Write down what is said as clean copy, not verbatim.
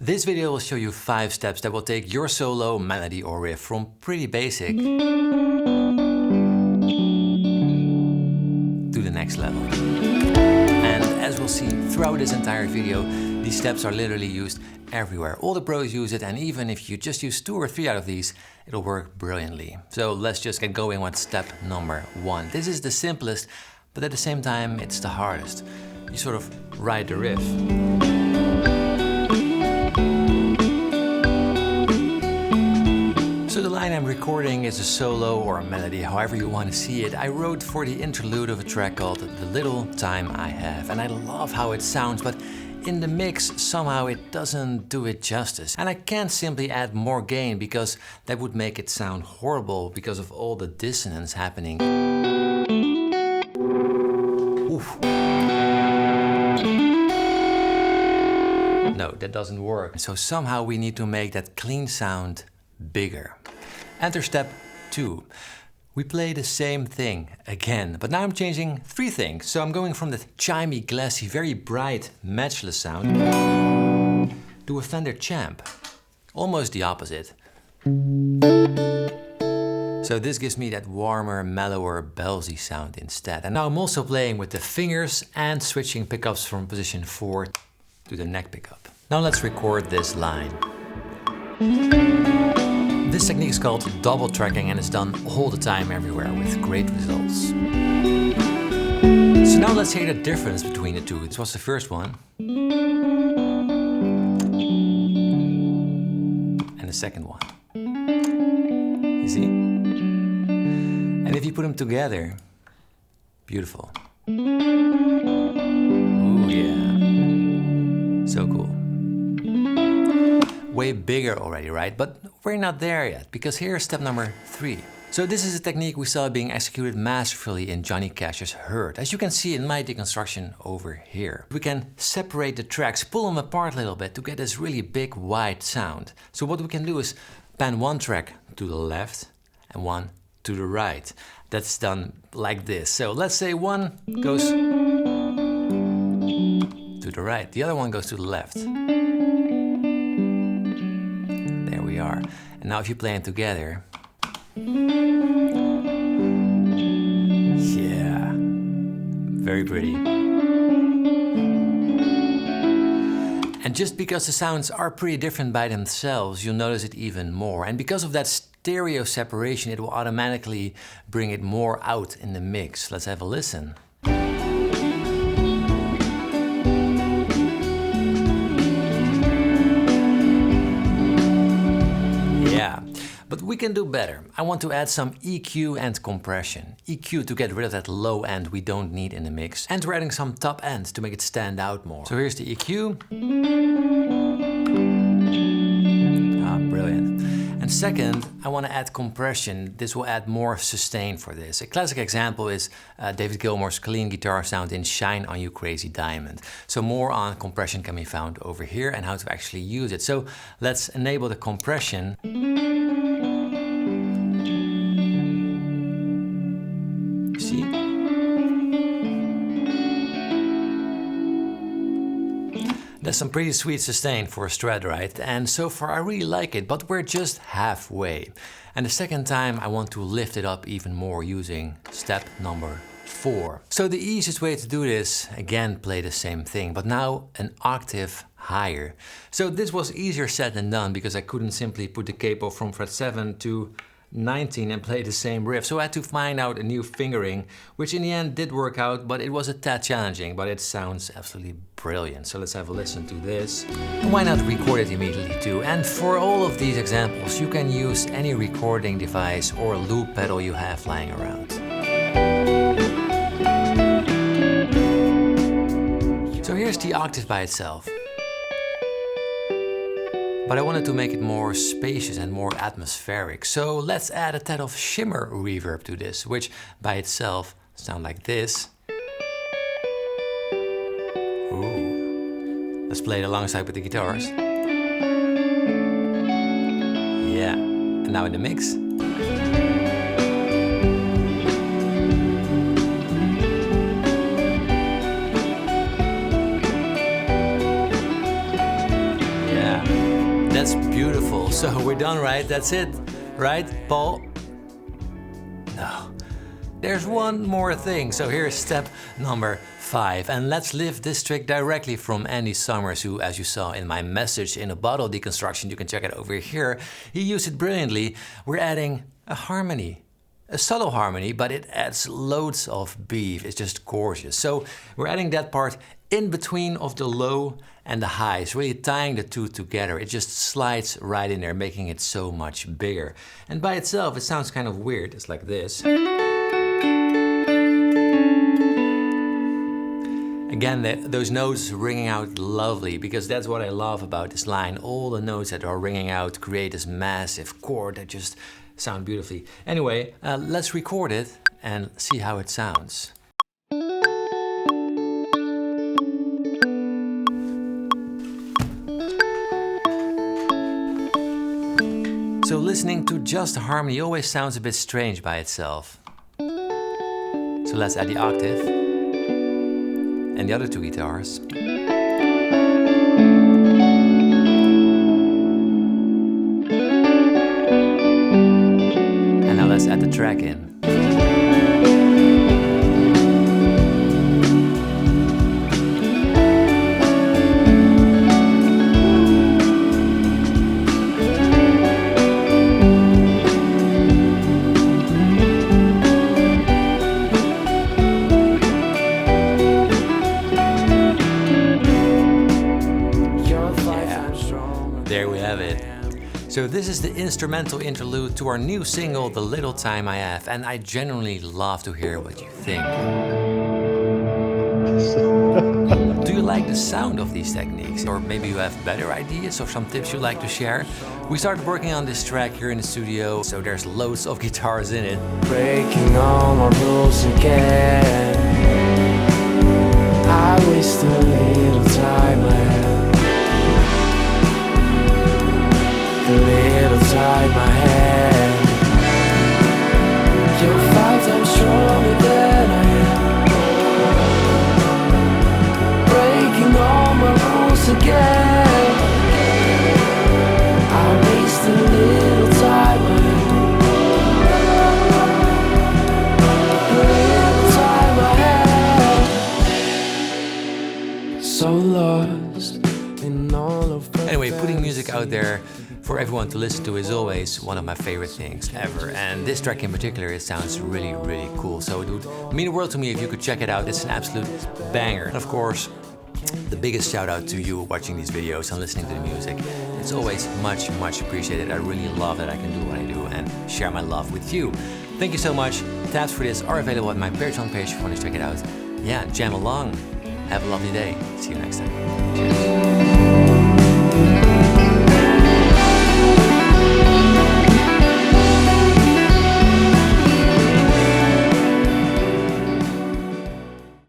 This video will show you 5 steps that will take your solo, melody or riff from pretty basic to the next level. And as we'll see throughout this entire video, these steps are literally used everywhere. All the pros use it, and even if you just use 2 or 3 out of these, it'll work brilliantly. So let's just get going with step number 1. This is the simplest, but at the same time it's the hardest. You sort of ride the riff. So the line I'm recording is a solo or a melody, however you want to see it. I wrote for the interlude of a track called The Little Time I Have, and I love how it sounds, but in the mix somehow it doesn't do it justice. And I can't simply add more gain because that would make it sound horrible because of all the dissonance happening. Oof. No, that doesn't work. So somehow we need to make that clean sound bigger. Enter step 2. We play the same thing again, but now I'm changing 3 things. So I'm going from that chimey, glassy, very bright, matchless sound to a Fender Champ. Almost the opposite. So this gives me that warmer, mellower, bellsy sound instead. And now I'm also playing with the fingers and switching pickups from position 4 to the neck pickup. Now let's record this line. This technique is called double tracking and is done all the time everywhere with great results. So now let's hear the difference between the two. This was the first one. And the second one. You see? And if you put them together, beautiful. Ooh yeah. So cool. Way bigger already, right? But we're not there yet, because here's step number 3. So this is a technique we saw being executed masterfully in Johnny Cash's Hurt, as you can see in my deconstruction over here. We can separate the tracks, pull them apart a little bit to get this really big, wide sound. So what we can do is pan one track to the left and one to the right. That's done like this. So let's say one goes to the right, the other one goes to the left. We are. And now if you play them together, yeah, very pretty. And just because the sounds are pretty different by themselves, you'll notice it even more. And because of that stereo separation, it will automatically bring it more out in the mix. Let's have a listen. But we can do better. I want to add some EQ and compression. EQ to get rid of that low end we don't need in the mix. And we're adding some top end to make it stand out more. So here's the EQ. Ah, brilliant. And second, I want to add compression. This will add more sustain for this. A classic example is David Gilmour's clean guitar sound in Shine On You Crazy Diamond. So more on compression can be found over here and how to actually use it. So let's enable the compression. See? That's some pretty sweet sustain for a Strat, right? And so far I really like it, but we're just halfway. And the second time I want to lift it up even more using step number 4. So the easiest way to do this, again, play the same thing, but now an octave higher. So this was easier said than done because I couldn't simply put the capo from fret 7 to 19 and play the same riff. So I had to find out a new fingering, which in the end did work out, but it was a tad challenging, but it sounds absolutely brilliant. So let's have a listen to this. And why not record it immediately too? And for all of these examples, you can use any recording device or loop pedal you have lying around. So here's the octave by itself. But I wanted to make it more spacious and more atmospheric. So let's add a tad of shimmer reverb to this, which by itself sounds like this. Ooh. Let's play it alongside with the guitars. Yeah. And now in the mix. Yeah. Yeah, that's beautiful. So we're done, right? That's it, right, Paul? No. There's one more thing. So here's step number 5. And let's lift this trick directly from Andy Summers, who, as you saw in my message in a bottle deconstruction, you can check it over here. He used it brilliantly. We're adding a harmony. A solo harmony, but it adds loads of beef. It's just gorgeous. So we're adding that part in between of the low and the highs, really tying the two together. It just slides right in there, making it so much bigger. And by itself, it sounds kind of weird. It's like this. Again, those notes ringing out lovely, because that's what I love about this line. All the notes that are ringing out create this massive chord that just sound beautifully. Anyway, let's record it and see how it sounds. So listening to just the harmony always sounds a bit strange by itself. So let's add the octave and the other two guitars. And now let's add the track in. There we have it. So this is the instrumental interlude to our new single, The Little Time I Have, and I genuinely love to hear what you think. Do you like the sound of these techniques? Or maybe you have better ideas or some tips you'd like to share? We started working on this track here in the studio, so there's loads of guitars in it. Breaking all my rules again. I waste a little time I have. The little time I had. You'll find I'm stronger than I am. Breaking all my rules again. I waste a little time I had. The little time I had. So lost in all of. Anyway, putting music out there for everyone to listen to is always one of my favorite things ever. And this track in particular, it sounds really, really cool. So it would mean the world to me if you could check it out. It's an absolute banger. And of course, the biggest shout out to you watching these videos and listening to the music. It's always much, much appreciated. I really love that I can do what I do and share my love with you. Thank you so much. Tabs for this are available at my Patreon page if you want to check it out. Yeah, jam along. Have a lovely day. See you next time. Cheers.